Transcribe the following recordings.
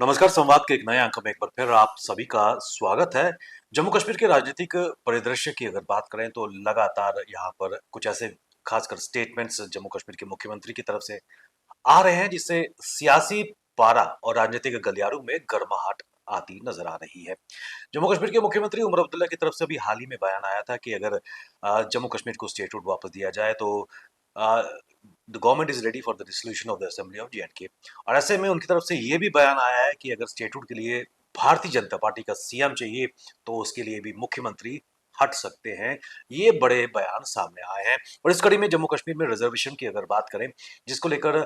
नमस्कार, संवाद के एक नए अंक में एक बार फिर आप सभी का स्वागत है। जम्मू कश्मीर के राजनीतिक परिदृश्य की अगर बात करें तो लगातार यहाँ पर कुछ ऐसे खासकर स्टेटमेंट्स जम्मू कश्मीर के मुख्यमंत्री की तरफ से आ रहे हैं जिससे सियासी पारा और राजनीतिक गलियारों में गर्माहट आती नजर आ रही है। जम्मू कश्मीर के मुख्यमंत्री उमर अब्दुल्ला की तरफ से अभी हाल ही में बयान आया था कि अगर जम्मू कश्मीर को स्टेटहुड वापस दिया जाए तो the government is ready for the dissolution of the assembly of J और ऐसे में उनकी तरफ से ये भी बयान आया है कि अगर स्टेटहुड के लिए भारतीय जनता पार्टी का सीएम चाहिए तो उसके लिए भी मुख्यमंत्री हट सकते हैं। ये बड़े बयान सामने आए हैं और इस कड़ी में जम्मू कश्मीर में रिजर्वेशन की अगर बात करें जिसको लेकर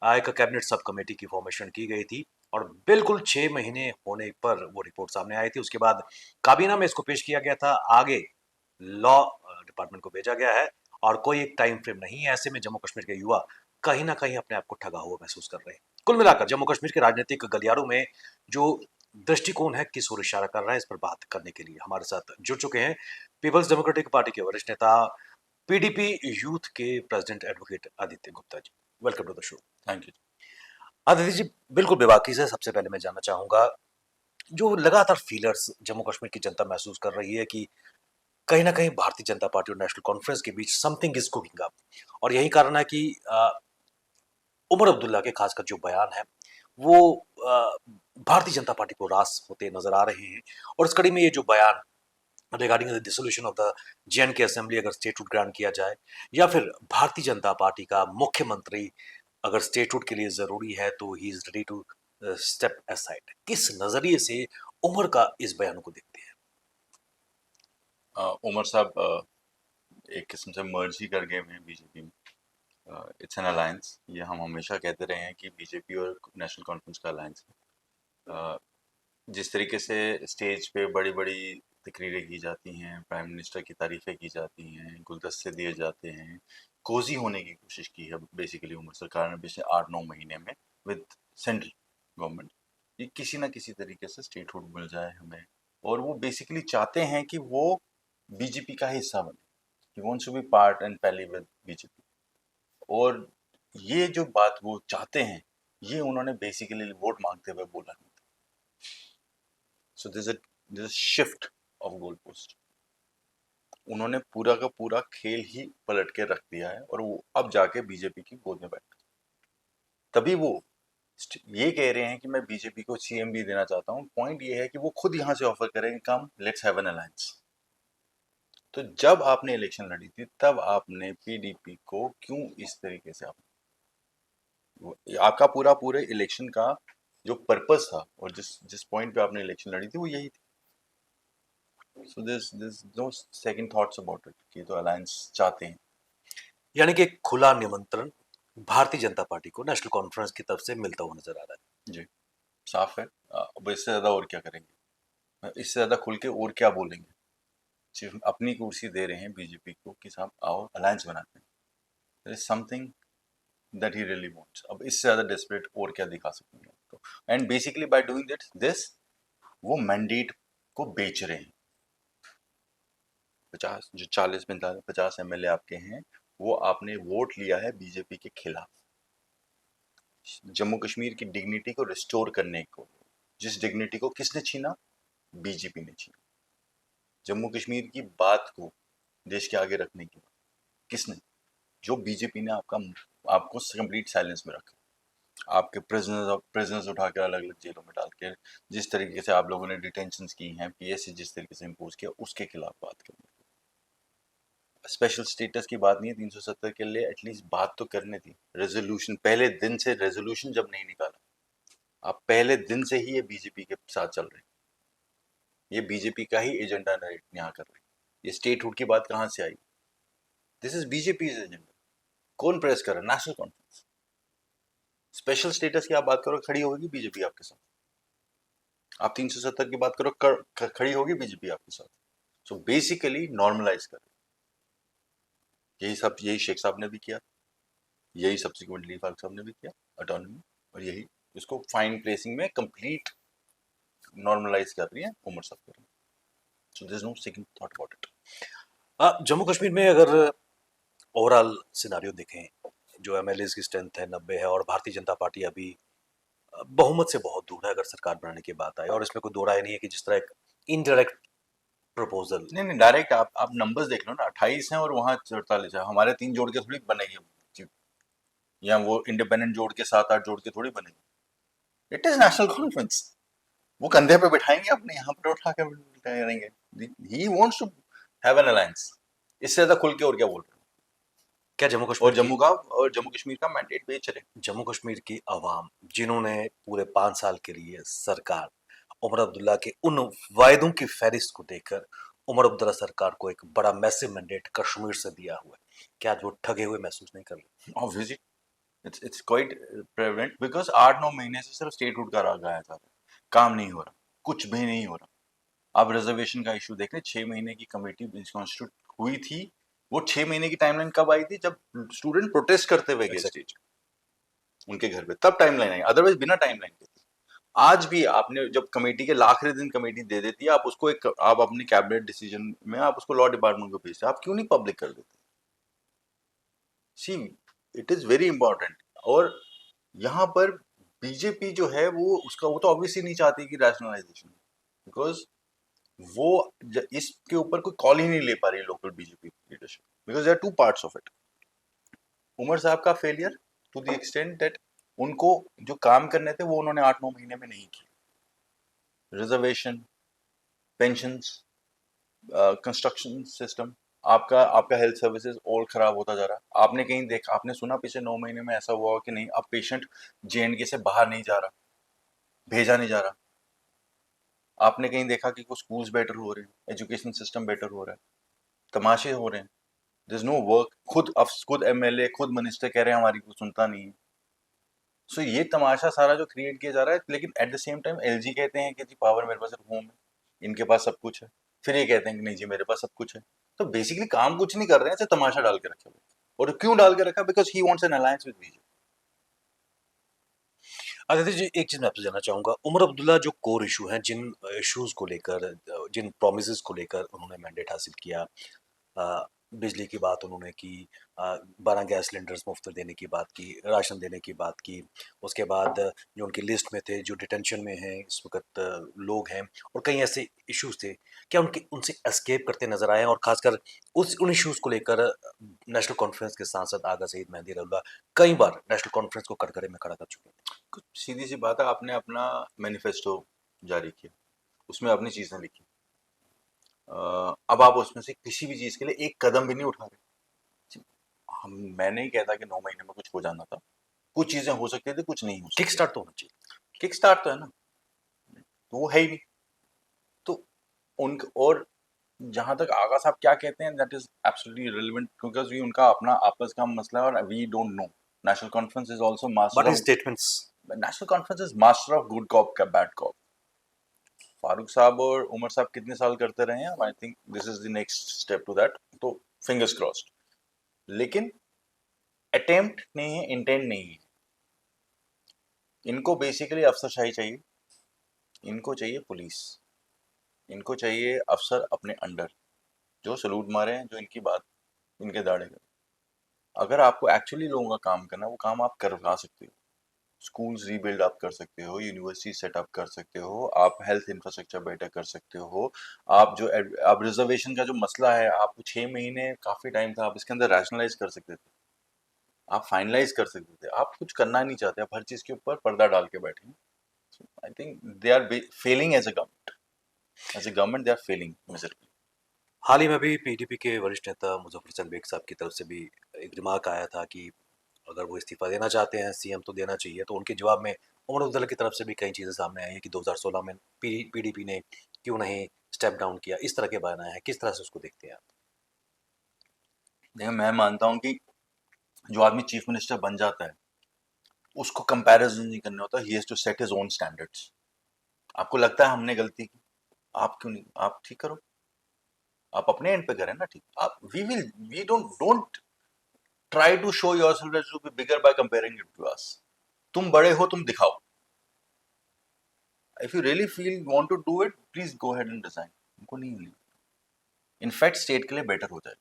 एक कैबिनेट सब कमेटी की फॉर्मेशन की गई थी और बिल्कुल 6 महीने होने पर वो रिपोर्ट सामने आई थी। उसके बाद काबीना में इसको पेश किया गया था, आगे लॉ डिपार्टमेंट को भेजा गया है और कोई एक टाइम फ्रेम नहीं है। ऐसे में जम्मू कश्मीर के युवा कहीं ना कहीं अपने आप को ठगा हुआ महसूस कर रहे हैं। कुल मिलाकर जम्मू कश्मीर के राजनीतिक गलियारों में जो दृष्टिकोण है किस ओर इशारा कर रहा है, इस पर बात करने के लिए हमारे साथ जुड़ चुके हैं पीपल्स डेमोक्रेटिक पार्टी के वरिष्ठ नेता, पीडीपी यूथ के president advocate Aditya Gupta ji. Welcome to the show. Thank you. Aditya ji, बिल्कुल बेबाकी से सबसे पहले मैं जानना चाहूंगा, जो लगातार फीलर्स जम्मू कश्मीर की जनता महसूस कर रही है कि कहीं ना कहीं भारतीय जनता पार्टी और नेशनल कॉन्फ्रेंस के बीच समथिंग इज कुकिंग अप और यही कारण है कि उमर अब्दुल्ला के खासकर जो बयान है वो भारतीय जनता पार्टी को रास होते नजर आ रहे हैं। और इस कड़ी में ये जो बयान regarding the dissolution of the JNK assembly अगर स्टेटहुड ग्रांट किया जाए या फिर भारतीय जनता पार्टी का मुख्यमंत्री अगर स्टेटहुड के लिए जरूरी है तो he is ready to step aside, किस नजरिए से उमर का इस बयान को देखते हैं? उमर साहब एक किस्म से मर्ज ही कर गए हैं बीजेपी में। इट्स एन अलायंस, ये हम हमेशा कहते रहे हैं कि बीजेपी और नेशनल कॉन्फ्रेंस का अलायंस है। जिस तरीके से स्टेज पे बड़ी बड़ी तकरीरें की जाती हैं, प्राइम मिनिस्टर की तारीफें की जाती हैं, गुलदस्ते दिए जाते हैं, कोजी होने की कोशिश की है बेसिकली उमर सरकार ने पिछले 8-9 महीने में विद सेंट्रल गवर्नमेंट। ये किसी ना किसी तरीके से स्टेट हुड मिल जाए हमें, और वो बेसिकली चाहते हैं कि वो बीजेपी का हिस्सा बने। He wants to be part and pally with BJP. और ये जो बात वो चाहते हैं, ये उन्होंने बेसिकली वोट मांगते हुए बोला नहीं। So this shift of goal post, उन्होंने पूरा का पूरा खेल ही पलट के रख दिया है और वो अब जाके बीजेपी की गोद में बैठ, तभी वो ये कह रहे हैं कि मैं बीजेपी को सीएम भी देना चाहता हूँ। पॉइंट ये है कि वो खुद यहाँ से ऑफर करेंगे, come let's have an alliance. तो जब आपने इलेक्शन लड़ी थी तब आपने पीडीपी को क्यों इस तरीके से आपका पूरा पूरे इलेक्शन का जो पर्पस था और जिस जिस पॉइंट पे आपने इलेक्शन लड़ी थी वो यही थी। So this no second thoughts about it कि तो अलायंस चाहते हैं। यानी कि एक खुला निमंत्रण भारतीय जनता पार्टी को नेशनल कॉन्फ्रेंस की तरफ से मिलता हुआ नजर आ रहा जी, साफ है। अब इससे ज्यादा और क्या करेंगे, इससे ज्यादा खुल के और क्या बोलेंगे। सिर्फ अपनी कुर्सी दे रहे हैं बीजेपी को कि साहब आओ अलायंस बनाते हैं। There is something that he really wants. अब इससे ज्यादा डेस्परेट और क्या दिखा सकते हैं आपको। And basically by doing this वो मैंडेट को बेच रहे हैं। 50 जो 40-50 50 एमएलए आपके हैं, वो आपने वोट लिया है बीजेपी के खिलाफ जम्मू कश्मीर की डिग्निटी को रिस्टोर करने को। जिस डिग्निटी को किसने छीना, बीजेपी ने छीना। जम्मू कश्मीर की बात को देश के आगे रखने की किसने, जो बीजेपी ने आपको कंप्लीट साइलेंस में रखा। आपके प्रिजनर्स उठा कर अलग अलग जेलों में डाल के, जिस तरीके से आप लोगों ने डिटेंशन की हैं, पीएससी जिस तरीके से इम्पोज किया, उसके खिलाफ बात करनी। स्पेशल स्टेटस की बात नहीं है, 370 के लिए एटलीस्ट बात तो करने थी। रेजोल्यूशन पहले दिन से, रेजोल्यूशन जब नहीं निकाला, आप पहले दिन से ही ये बीजेपी के साथ चल रहे हैं। ये बीजेपी का ही एजेंडा यहाँ कर रहे हैं। ये स्टेटहुड की बात कहाँ से आई? This is BJP agenda. कौन प्रेस कर रहा है? National conference. स्पेशल स्टेटस की आप बात करो, खड़ी होगी बीजेपी आपके साथ। आप 370 की बात करो, खड़ी होगी बीजेपी आपके साथ। सो बेसिकली नॉर्मलाइज कर, यही शेख साहब ने भी किया, यही सब्सिक्वेंटली फारूक साहब ने भी किया, ऑटोनॉमी। और यही इसको फाइन प्लेसिंग में कंप्लीट नॉर्मलाइज कर रही है उमर साहब कर रही है। So there is no second thought about it. Jammu Kashmir में अगर ओवरऑल सिनारियो देखें, जो एमएलए की स्ट्रेंथ है 90 है और भारतीय जनता पार्टी अभी बहुमत से बहुत दूर है अगर सरकार बनाने की बात आए, और इसमें कोई दो राय नहीं है कि जिस तरह एक इनडायरेक्ट प्रपोजल। नहीं नहीं, डायरेक्ट आप नंबर्स देख लो ना, 28 हैं और वहाँ 48 है, हमारे 3 जोड़ के थोड़ी बनेगी जी, या वो इंडिपेंडेंट जोड़ के 7-8 जोड़ के थोड़ी बनेगी। It is National Conference. वो कंधे पे बिठाएंगे अपने, यहाँ पर उठा के बिठाएंगे। He wants to have an alliance. इससे ज्यादा खुल के और क्या बोल रहे क्या जम्मू हो? कश्मीर की और जम्मू कश्मीर का मैंडेट बेच रहे जम्मू कश्मीर की आवाम, जिन्होंने पूरे 5 साल के लिए सरकार उमर अब्दुल्ला के उन वायदों की फहरिस्त को देखकर उमर अब्दुल्ला सरकार को एक बड़ा मैसिव मैंडेट कश्मीर से दिया हुआ है, क्या आज वो ठगे हुए महसूस नहीं कर रहे? हैं। Obviously it's quite prevalent, because 8-9 महीने से सिर्फ स्टेटहुड का राग गाया जा रहा है, काम नहीं हो रहा, कुछ भी नहीं हो रहा। आप रिजर्वेशन का इशू देख रहे, 6 महीने की कमेटी कॉन्स्टिट्यूट हुई थी, वो 6 महीने की टाइमलाइन कब आई थी? जब स्टूडेंट प्रोटेस्ट करते हुए गए एग्जैक्टली। स्टेज उनके घर पे, तब टाइमलाइन आई, अदरवाइज बिना टाइमलाइन के। आज भी आपने जब कमेटी के आखिरी दिन कमेटी दे देती है, आप उसको एक, आप अपनी कैबिनेट डिसीजन में आप उसको लॉ डिपार्टमेंट को भेजते हैं, आप क्यों नहीं पब्लिक कर देते? सी, इट इज वेरी इंपॉर्टेंट। और यहाँ पर बीजेपी जो है वो उसका, वो तो ऑब्वियसली नहीं चाहती कि रैशनलाइजेशन, बिकॉज वो इसके ऊपर कोई कॉल ही नहीं ले पा रही local BJP leadership, because there are two parts of it. Omar साहब का failure to the extent that उनको जो काम करने थे वो उन्होंने 8-9 महीने में नहीं किए। रिजर्वेशन, पेंशन्स, कंस्ट्रक्शन सिस्टम, आपका आपका हेल्थ सर्विसेज और खराब होता जा रहा है। आपने कहीं देखा, आपने सुना पिछले 9 महीने में ऐसा हुआ कि नहीं अब पेशेंट जेएनके से बाहर नहीं जा रहा, भेजा नहीं जा रहा? आपने कहीं देखा कि कुछ स्कूल्स बेटर हो रहे हैं, एजुकेशन सिस्टम बेटर हो रहा है? तमाशे हो रहे हैं, देयर इज नो वर्क। खुद एमएलए, खुद मिनिस्टर कह रहे हैं हमारी कोई सुनता नहीं है। सो ये तमाशा सारा जो क्रिएट किया जा रहा है, लेकिन at the same time LG कहते हैं कि जी पावर मेरे पास सिर्फ होम है, इनके पास सब कुछ है। फिर ये कहते हैं कि नहीं जी मेरे पास सब कुछ है। तो बेसिकली काम कुछ नहीं कर रहे हैं, सिर्फ तमाशा डाल के रखे हुए। और क्यों डाल के रखा? Because he wants an alliance with BJP. Aditya ji, एक चीज मैं आपसे जानना चाहूंगा, उमर अब्दुल्ला जो कोर इशू हैं, जिन इश्यूज को लेकर, जिन प्रोमिस को लेकर उन्होंने मैंडेट हासिल किया, अ, बिजली की बात उन्होंने की, 12 गैस सिलेंडर्स मुफ्त देने की बात की, राशन देने की बात की, उसके बाद जो उनकी लिस्ट में थे, जो डिटेंशन में हैं इस वक्त लोग हैं, और कई ऐसे इश्यूज थे, क्या उनके उनसे एस्केप करते नजर आए हैं? और खासकर उन इश्यूज को लेकर नेशनल कॉन्फ्रेंस के सांसद आगा सईद मेहंदी रउल्ला कई बार नेशनल कॉन्फ्रेंस को कटघरे में खड़ा कर चुके हैं। कुछ सीधी सी बात है, आपने अपना मैनिफेस्टो जारी किया, उसमें अपनी चीजें लिखी, अब आप उसमें से किसी भी चीज के लिए एक कदम भी नहीं उठा रहे। हम, मैं नहीं कहता कि 9 महीने में कुछ हो जाना था, कुछ चीजें हो सकती थी, कुछ नहीं हो किक सकती स्टार्ट तो होना चाहिए। थी। किक स्टार्ट तो है ना, तो वो है ही नहीं। तो उन, और जहां तक आगा साहब क्या कहते हैं, दैट इज एब्सोल्युटली रिलेवेंट, क्योंकि उनका अपना आपस का मसला है और we don't know. National conference is also but master in of, statements, national conference is master of good cop का बैड कॉप। फारूक साहब और उमर साहब कितने साल करते रहे हैं, I think this is the next step to that, तो फिंगर्स क्रॉस्ड। लेकिन अटेम्प्ट नहीं है, इंटेंट नहीं है। इनको बेसिकली अफसरशाही चाहिए, इनको चाहिए पुलिस, इनको चाहिए अफसर अपने अंडर जो सलूट मारे, जो इनकी बात, इनके दाड़े करें। अगर आपको एक्चुअली लोगों का काम करना है, वो काम आप करवा सकते हो। स्कूल्स रीबिल्ड आप कर सकते हो, यूनिवर्सिटी सेटअप कर सकते हो, आप हेल्थ इंफ्रास्ट्रक्चर बेटर कर सकते हो। आप जो आप रिजर्वेशन का जो मसला है, आप 6 महीने काफी टाइम था, आप इसके अंदर रैशनलाइज कर सकते थे, आप फाइनलाइज कर सकते थे। आप कुछ करना नहीं चाहते, आप हर चीज के ऊपर पर्दा डाल के बैठे हैं। I think they are failing as a government, as a government they are failing miserably. हाल ही में भी पीडीपी के वरिष्ठ नेता मुजफ्फर चंद बेग साहब की तरफ से भी एक रिमार्क आया था कि अगर वो इस्तीफा देना चाहते हैं, सीएम तो देना चाहिए, तो उनके जवाब में उमर अब्दुल्ला की तरफ से भी कई चीज़ें सामने आई हैं कि 2016 में पीडीपी ने क्यों नहीं स्टेप डाउन किया, इस तरह के बयान आए हैं, किस तरह से उसको देखते हैं आप? देखिए, मैं मानता हूँ कि जो आदमी चीफ मिनिस्टर बन जाता है, उसको कंपैरिजन नहीं करना होता, he has to set his own standards. आपको लगता है हमने गलती की, आप क्यों नहीं, आप ठीक करो, आप अपने एंड पे करें ना ठीक। आप, we don't try to show yourself as to be bigger by comparing it to us. तुम बड़े हो, तुम दिखाओ। If you really feel want to do it, please go ahead and design. हमको नहीं मिली, इनफैक्ट स्टेट के लिए बेटर हो जाए,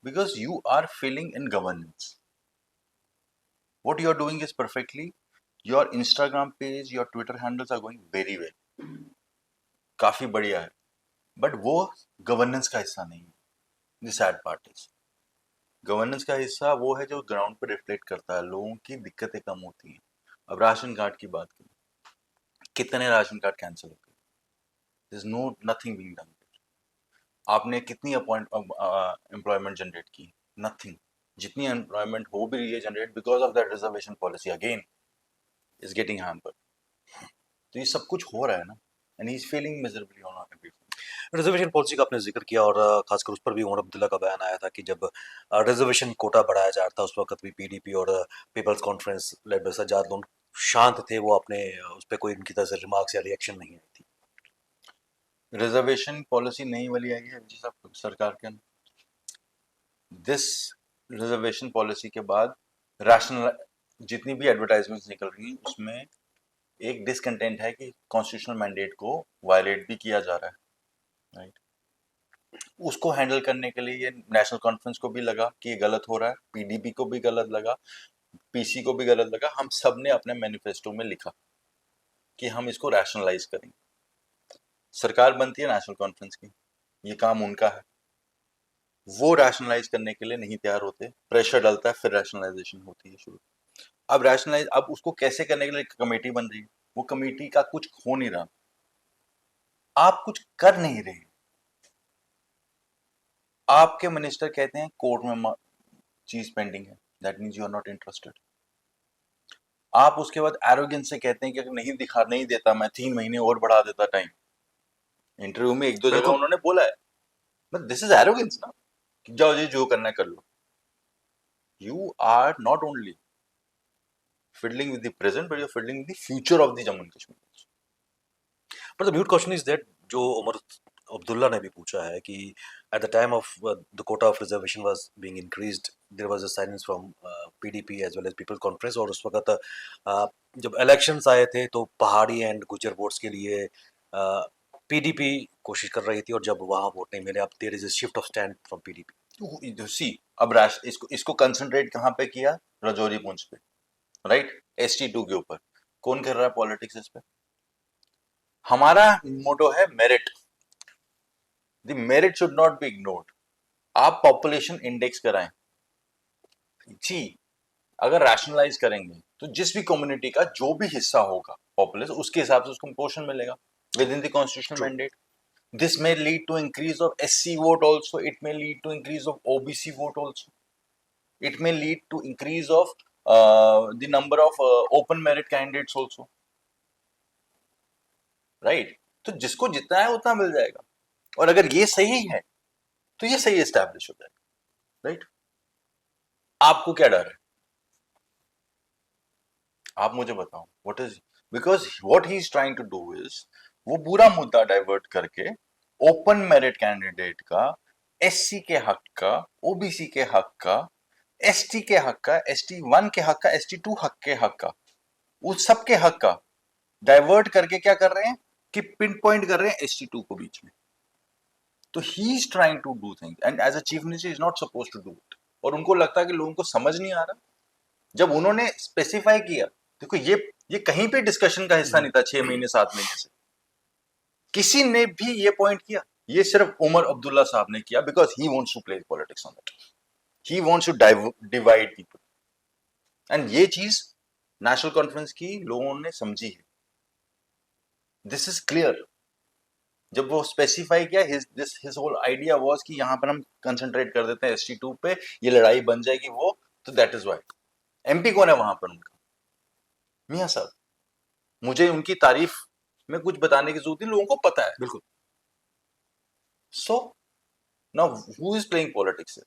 because you are failing in governance. What you are doing is perfectly your Instagram page, your Twitter handles are going very well, काफी बढ़िया है, but वो गवर्नेंस का हिस्सा नहीं है। The sad part is, governance का हिस्सा वो है जो ग्राउंड पे रिफ्लेक्ट करता है, लोगों की दिक्कतें कम होती हैं। अब राशन कार्ड की बात करें, कितने राशन कार्ड कैंसिल हो गए, there is no nothing being done. आपने कितनी एम्प्लॉयमेंट जनरेट की, नथिंग। जितनी एम्प्लॉयमेंट हो भी रही है generate, because of that reservation policy again is getting hampered. तो ये सब कुछ हो रहा है ना, and he is failing miserably on everything. Reservation policy का आपने जिक्र किया और खासकर उस पर भी उमर अब्दुल्ला का बयान आया था कि जब रिजर्वेशन कोटा बढ़ाया जा रहा था उस वक्त भी पीडीपी और people's conference led by Sajjad लोग शांत थे, वो अपने उस पर कोई उनकी तरफ से रिमार्क्स या रिएक्शन नहीं आई थी। रिजर्वेशन पॉलिसी नई वाली आई है जी साहब सरकार के अंदर। दिस रिजर्वेशन पॉलिसी के बाद रैशनल जितनी भी एडवर्टाइजमेंट्स निकल रही हैं उसमें एक डिसकंटेंट है कि कॉन्स्टिट्यूशनल मैंडेट को वायलेट भी किया जा रहा है, राइट। उसको हैंडल करने के लिए ये नेशनल कॉन्फ्रेंस को भी लगा कि ये गलत हो रहा है, पीडीपी को भी गलत लगा, पीसी को भी गलत लगा। हम सब ने अपने मैनिफेस्टो में लिखा कि हम इसको रैशनलाइज करेंगे। सरकार बनती है नेशनल कॉन्फ्रेंस की, ये काम उनका है। वो रैशनलाइज करने के लिए नहीं तैयार होते, प्रेशर डलता है, फिर रैशनलाइजेशन होती है शुरू। अब रैशनलाइज, अब उसको कैसे करने के लिए कमेटी बन रही है, वो कमेटी का कुछ हो नहीं रहा, आप कुछ कर नहीं रहे। आपके मिनिस्टर कहते हैं कोर्ट में चीज पेंडिंग है, that means you are not interested. आप उसके बाद एरोगेंस से कहते हैं कि अगर नहीं दिखा नहीं देता मैं 3 महीने और बढ़ा देता टाइम। इंटरव्यू में एक दो जगह बिल्कुल। उन्होंने बोला है, बट दिस इज एरोगेंस ना, कि जाओ जी जो करना है कर लो। You are not only fiddling with the present, but you're fiddling with the future of the Jammu and Kashmir. पर the moot question is that जो उमर अब्दुल्ला ने भी पूछा है कि at the time of the quota of reservation was being increased there was a silence from PDP as well as people conference, और उस वक्त जब इलेक्शंस आए थे तो पहाड़ी एंड गुजर वोट्स के लिए पीडीपी कोशिश कर रही थी, और जब वहां वोट नहीं मिले अब there is a shift of stand from PDP. तो सी, अब राश इसको कंसंट्रेट कहाँ पे किया, रजौरी पुंछ पे, राइट। ST2 के ऊपर कौन कर रहा है पॉलिटिक्स इस पे। हमारा मोटो है merit, the merit should not be ignored. आप पॉपुलेशन इंडेक्स कराएं जी, अगर रैशनलाइज करेंगे तो जिस भी कम्युनिटी का जो भी हिस्सा होगा पॉपुलेशन, उसके हिसाब से उसको पोर्शन मिलेगा with in the constitutional true. Mandate. This may lead to increase of SC vote also. It may lead to increase of OBC vote also. It may lead to increase of the number of open merit candidates also. Right? तो जिसको जितना है उतना मिल जाएगा, और अगर ये सही है तो ये सही एस्टैब्लिश हो जाएगा, राइट। आपको क्या डर है, आप मुझे बताओ what is, because what he is trying to do is, वो पूरा मुद्दा डाइवर्ट करके ओपन मेरिट कैंडिडेट का, SC के हक का, OBC के हक का, ST के हक का, ST1 के हक का, ST2 हक के हक का, उस सब के हक का डाइवर्ट करके क्या कर रहे हैं कि पिन पॉइंट कर रहे हैं ST2 को बीच में। तो he is trying to do things and as a chief minister is not suppose to do it, और उनको लगता है कि लोगों को समझ नहीं आ रहा। जब उन्होंने स्पेसिफाई किया, देखो ये कहीं पे डिस्कशन का हिस्सा नहीं था 6 महीने 7 महीने से, किसी ने भी ये पॉइंट किया, ये सिर्फ उमर अब्दुल्ला साहब ने किया, because he wants to play politics on that, he wants to divide people, and ये चीज नेशनल कॉन्फ्रेंस की लोगों ने समझी है। This is clear. जब वो स्पेसिफाई किया, हिज होल आइडिया वाज कि यहां पर हम कंसंट्रेट कर देते हैं ST2 पे, ये लड़ाई बन जाएगी वो, तो दैट इज वाई। MP कौन है वहां पर उनका, मियां साहब। मुझे उनकी तारीफ में कुछ बताने की जरूरत नहीं, लोगों को पता है। बिल्कुल। So now who is playing politics,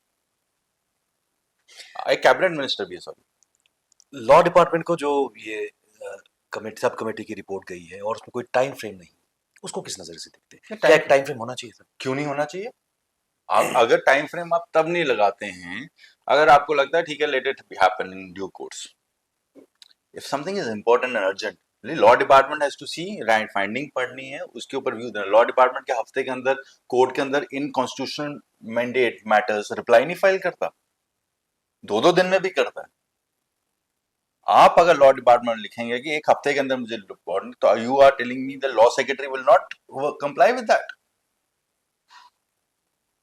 एक कैबिनेट मिनिस्टर भी है, सॉरी। लॉ डिपार्टमेंट को जो ये कमेटी सब कमेटी की रिपोर्ट गई है और उसमें कोई टाइम फ्रेम नहीं, उसको किस नजर से देखते हैं, क्या एक टाइम फ्रेम होना चाहिए सर? क्यों नहीं होना चाहिए। आप अगर टाइम फ्रेम आप तब नहीं लगाते हैं अगर आपको लगता है ठीक है let it happen in due course. If something is important and urgent, law department has to see, right finding पढ़नी है, उसके ऊपर व्यू देना। लॉ डिपार्टमेंट के हफ्ते के अंदर कोर्ट के अंदर इन कॉन्स्टिट्यूशनल मैंडेट मैटर्स रिप्लाई नहीं फाइल करता, 2-2 दिन में भी करता है। आप अगर लॉ डिपार्टमेंट लिखेंगे कि एक हफ्ते के अंदर मुझे रिपोर्ट, तो you are telling me the law secretary will not comply with that.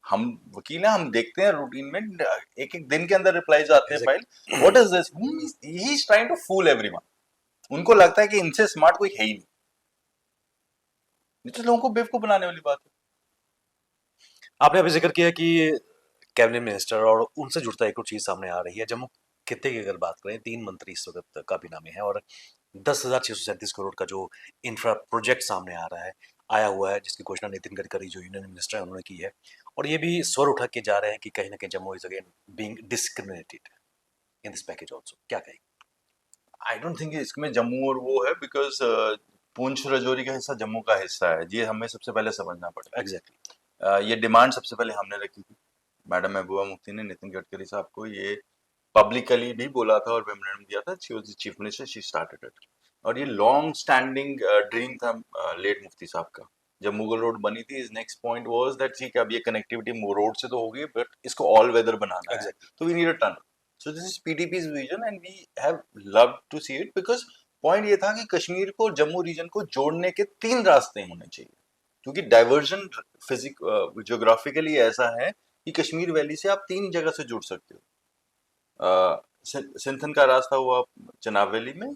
हम वकील हैं, हम देखते हैं रूटीन में एक एक दिन के अंदर रिप्लाईज आते हैं file. What is this? He is trying to fool everyone. उनको लगता है कि इनसे स्मार्ट कोई है ही नहीं। ये तो लोगों को बेवकूफ बनाने वाली बात है। आपने अभी जिक्र किया कि कैबिनेट मिनिस्टर और उनसे जुड़ता एक और चीज सामने आ रही है। जम्मू खित्ते की अगर बात करें, 3 मंत्री इस वक्त काबीना में है और 10,637 करोड़ का जो इंफ्रा प्रोजेक्ट सामने आ रहा है, आया हुआ है, जिसकी घोषणा नितिन गडकरी जो यूनियन मिनिस्टर है उन्होंने की है। और ये भी स्वर उठा के जा रहे हैं कि कहीं ना कहीं Jammu is again being discriminated in this package also. क्या कहेंगे? आई डोंट थिंक इसमें जम्मू और वो है, बिकॉज पुंछ राजौरी का हिस्सा जम्मू का हिस्सा है। ये हमें सबसे पहले समझना पड़ेगा। एग्जैक्टली। ये डिमांड सबसे पहले हमने रखी थी। मैडम महबूबा मुफ्ती ने नितिन गडकरी साहब को ये पब्लिकली भी बोला था और मेमोरेंडम दिया था। She was the chief minister, she started it. और ये लॉन्ग स्टैंडिंग ड्रीम था लेट मुफ्ती साहब का। जब मुगल रोड बनी थी, is next point was that ठीक है, अब ये कनेक्टिविटी रोड से तो होगी, बट इसको ऑल वेदर बनाना है, एग्जैक्टली। तो we need a tunnel. So this is PDP's vision and we have loved to see it, because point ये था कि कश्मीर को, जम्मू रीजन को जोड़ने के 3 रास्ते होने चाहिए। क्योंकि डाइवर्जन फिजिक ज्योग्राफिकली ऐसा है कि कश्मीर वैली से आप 3 जगह से जुड़ सकते हो। सिंथन का रास्ता हुआ चनाब वैली में,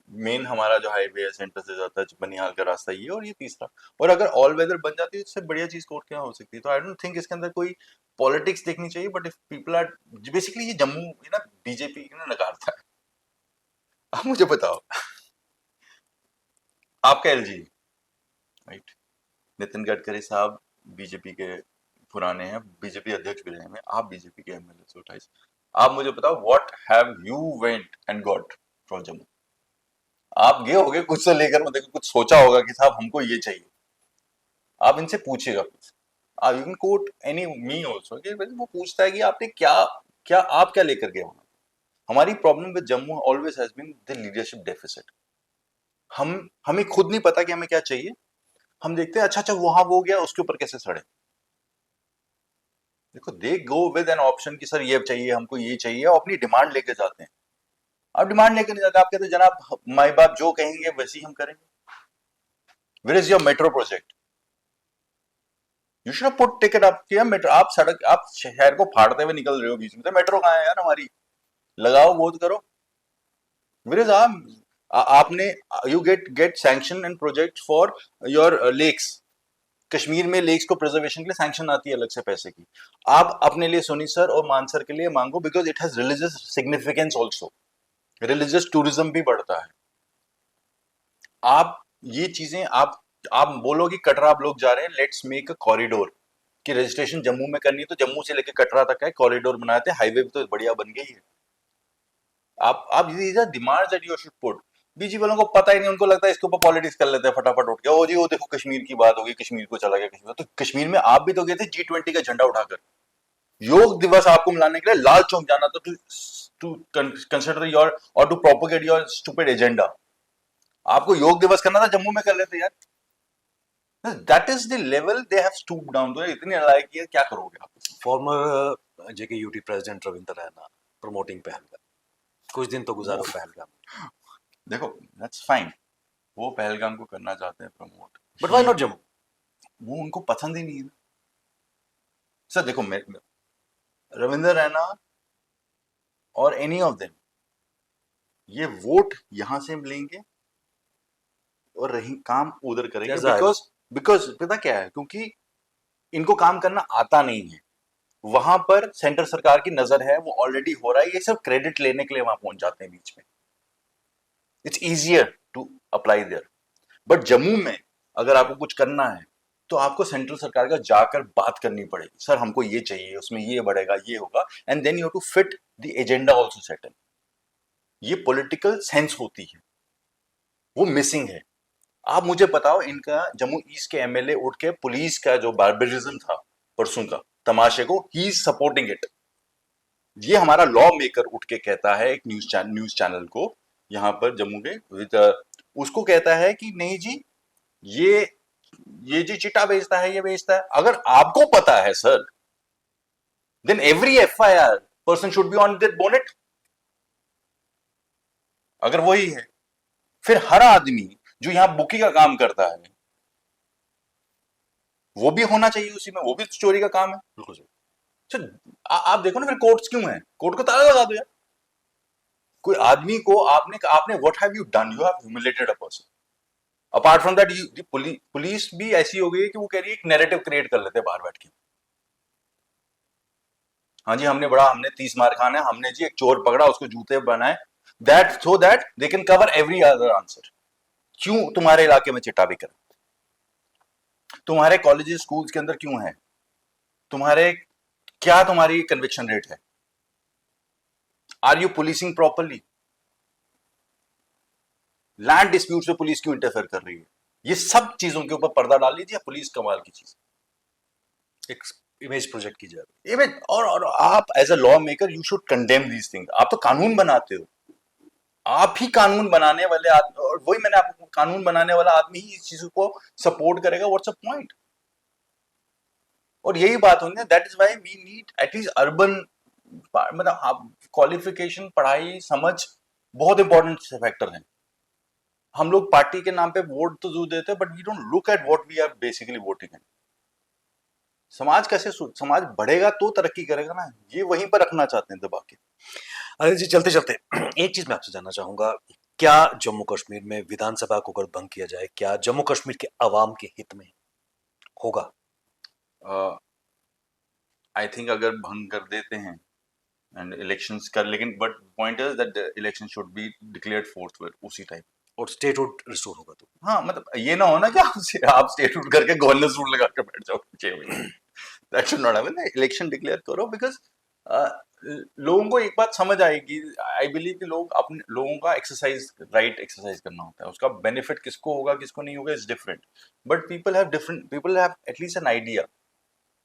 मेन हमारा जो हाईवे है सेंटर से जाता है बनिहाल का रास्ता ये, और ये तीसरा। और अगर ऑल वेदर बन जाती है, इससे बढ़िया चीज और क्या हो सकती है। तो आई डोंट थिंक इसके अंदर कोई पॉलिटिक्स देखनी चाहिए, but if people are, basically ये जम्मू है ना, बीजेपी ने नकारता है। आप मुझे बताओ, आपका एलजी, राइट, नितिन गडकरी साहब बीजेपी के पुराने हैं, बीजेपी अध्यक्ष भी रहे हैं, आप बीजेपी के एमएलए से 28। आप मुझे बताओ, what have you went and got from Jammu? आप गए होगे कुछ से लेकर, मतलब कुछ सोचा होगा कि साहब हमको ये चाहिए। आप इनसे पूछिएगा कुछ। You can coat any me also कि वो पूछता है कि आपने क्या क्या आप क्या लेकर गए वहां। हमारी problem with Jammu always has been the leadership deficit. हमें खुद नहीं पता कि हमें क्या चाहिए। हम देखते हैं अच्छा अच्छा वहां वो गया, उसके ऊपर कैसे सड़े। देखो, दे गो विद एन ऑप्शन कि सर ये चाहिए, हमको ये चाहिए, और अपनी डिमांड लेके जाते हैं। आप डिमांड लेके नहीं जाते, आप कहते हैं जनाब माई बाप जो कहेंगे वैसे ही हम करेंगे। Where is your metro project? You should put ticket up किया मेट्रो। आप सड़क, आप शहर को फाड़ते हुए निकल रहे हो बीच में से, मेट्रो कहाँ है यार हमारी? लगाओ, वो तो करो। वेयर इज आपने, you get sanction and project for your lakes. Kashmir में लेक्स को प्रिजर्वेशन के लिए सैंक्शन आती है अलग से पैसे की। आप अपने लिए सोनीसर और मानसर के लिए मांगो, because it has religious significance also. Religious tourism भी बढ़ता है। आप ये चीजें, आप बोलो कि कटरा आप लोग जा रहे हैं, लेट्स मेक अ कॉरिडोर कि रजिस्ट्रेशन जम्मू में करनी है तो जम्मू से लेकर कटरा तक है, कॉरिडोर बनाते हैं, हाईवे भी तो बढ़िया बन गई है। आप these are demands that you should put. BJP वालों को पता ही नहीं, उनको लगता है इसके ऊपर पॉलिटिक्स कर लेते हैं फटाफट उठ के। ओ जी, वो देखो कश्मीर की बात होगी, कश्मीर को चला गया कश्मीर। तो कश्मीर में आप भी तो गए थे G20 का झंडा उठाकर। योग दिवस आपको मिलाने के लिए लाल चौक जाना था, टू कंसिडर योर और to propagate your stupid agenda. आपको योग दिवस करना था, जम्मू में कर लेते यार। That is the level they have stoop down. तो इतनी लड़ाई की है, क्या करोगे आप? Farmer JKUT president Ravindra Raina promoting Pahalgam, कुछ दिन तो गुजारो वो पहलगाम। देखो, दैट्स फाइन, वो पहलगाम को करना चाहते हैं promote. But why not Jammu? वो उनको पसंद ही नहीं है। सर देखो, रविंद्र रैना और एनी ऑफ देम ये वोट यहां से लेंगे और रही काम उधर करेंगे। There's a बिकॉज बिकॉज पता क्या है, क्योंकि इनको काम करना आता नहीं है। वहां पर सेंटर सरकार की नजर है, वो ऑलरेडी हो रहा है, ये सब क्रेडिट लेने के लिए वहां पहुंच जाते हैं बीच में। It's easier to apply there. But Jammu में अगर आपको कुछ करना है, तो आपको सेंट्रल सरकार का जाकर बात करनी पड़ेगी। सर हमको ये चाहिए, उसमें ये बढ़ेगा, ये होगा, and then you have to fit the agenda also settle. ये पॉलिटिकल सेंस होती है, वो मिसिंग है। आप मुझे बताओ, इनका जम्मू ईस्ट के एमएलए उठ के पुलिस का जो बार्बरिज्म था परसों का तमाशे को, ही इज सपोर्टिंग इट। ये हमारा लॉ मेकर उठ के कहता है एक न्यूज चैनल को यहाँ पर जम्मू के उसको कहता है कि नहीं जी, ये ये जी चिट्टा बेचता है, ये बेचता है। अगर आपको पता है sir, then every FIR person should be on their bonnet. अगर वही है, फिर हर आदमी जो यहाँ बुकी का काम करता है वो भी होना चाहिए उसी में, वो भी चोरी का काम है। बिल्कुल सही। आप देखो ना, फिर कोर्ट्स क्यों है? कोर्ट को ताला लगा दो यार। कोई आदमी को आपने आपने what have you done? You have humiliated a person. Apart from that police भी ऐसी हो गई है कि वो कह रही है एक नैरेटिव क्रिएट कर लेते हैं बाहर बैठ के। हाँ जी, हमने 30 मार खाना है, हमने जी एक चोर पकड़ा, उसको जूते बनाए, that so that they can cover every other answer. क्यों तुम्हारे इलाके में चिट्टा बिक रहा है? तुम्हारे कॉलेजेस स्कूल्स के अंदर क्यों है? तुम्हारे क्या तुम्हारी कन्विक्शन रेट है? Are you policing properly? Land dispute में पुलिस क्यों इंटरफेयर कर रही है? ये सब चीजों के ऊपर पर्दा डाल लीजिए, पुलिस कमाल की चीज। एक इमेज प्रोजेक्ट की जा रही इवन और आप as a lawmaker you should condemn these things. आप तो कानून बनाते हो, आप ही कानून बनाने वाले आदमी, और वही मैंने आपको, कानून बनाने वाला आदमी ही इस चीज को सपोर्ट करेगा। What's a point? और यही बात होगी, that is why we need at least urban, मतलब क्वालिफिकेशन, पढ़ाई, समझ बहुत इंपॉर्टेंट फैक्टर है। हम लोग पार्टी के नाम पे वोट तो जरूर देते हैं, but we don't look at what we are basically voting in. समाज कैसे समाज बढ़ेगा तो तरक्की करेगा ना, ये वहीं पर रखना चाहते हैं दबा के। अरे जी, चलते चलते एक चीज मैं आपसे जानना चाहूंगा, क्या जम्मू कश्मीर में विधानसभा को अगर भंग किया जाए, क्या जम्मू कश्मीर के अवाम के हित में होगा? आई थिंक अगर भंग कर देते हैं एंड इलेक्शंस कर, लेकिन but point is that election should be declared fourth उसी टाइम। और स्टेटहुड रिस्टोर होगा तो? हाँ, मतलब ये ना हो ना कि आप स्टेटहुड करके गवर्नेंस रूल लगा के बैठ जाओ 6 महीने। That should not happen. Election declare करो, बिकॉज लोगों को एक बात समझ आएगी। आई बिलीव कि लोगों का एक्सरसाइज, राइट एक्सरसाइज करना होता है, उसका बेनिफिट किसको होगा किसको नहीं होगा is different. But people have at least an idea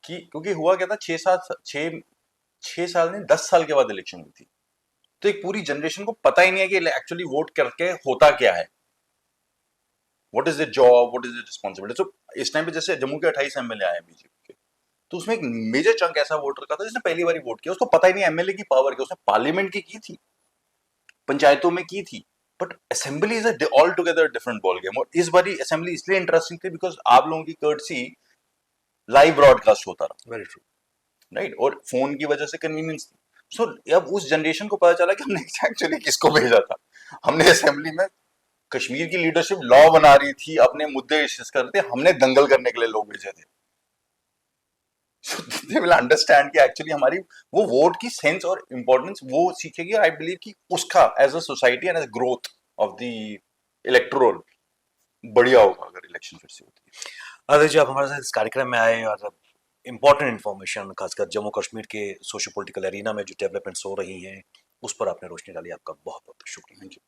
कि, क्योंकि हुआ क्या था, 6 साल नहीं 10 साल के बाद इलेक्शन हुई थी, तो एक पूरी जनरेशन को पता ही नहीं है कि एक्चुअली वोट करके होता क्या है, what is the job, what is the responsibility. So इस टाइम पे जैसे जम्मू के 28 एमएलए आए बीजेपी के, तो उसमें एक मेजर चंक ऐसा वोटर का था जिसने पहली बार वोट किया, उसको पता ही नहीं एमएलए की पावर की। उसने पार्लियामेंट की थी, पंचायतों में की थी, but assembly is all together different ball game. और इस बारी असेंबली इसलिए इंटरेस्टिंग थी बिकॉज आप लोगों की कर्टसी लाइव ब्रॉडकास्ट होता रहा, वेरी ट्रू। राइट, और फोन की वजह से कन्वीनियंस थी। सो अब उस जनरेशन को पता चला कि हमने एक्चुअली किसको भेजा था। हमने असेंबली में कश्मीर की लीडरशिप लॉ बना रही थी, अपने मुद्दे डिस्कस कर रहे थे, हमने दंगल करने के लिए लोग भेजे थे। दे विल अंडरस्टैंड कि एक्चुअली हमारी वो वोट की सेंस और इंपॉर्टेंस वो सीखेगी। आई बिलीव कि उसका as a society and as growth of the electoral बढ़िया होगा अगर इलेक्शन फिर से होती है। अरे जी, आप हमारे साथ इस कार्यक्रम में आए और इम्पोर्टेंट इन्फॉर्मेशन, खासकर जम्मू कश्मीर के सोशो पॉलिटिकल एरिना में जो डेवलपमेंट्स हो रही हैं, उस पर आपने रोशनी डाली। आपका बहुत बहुत शुक्रिया। Thank you.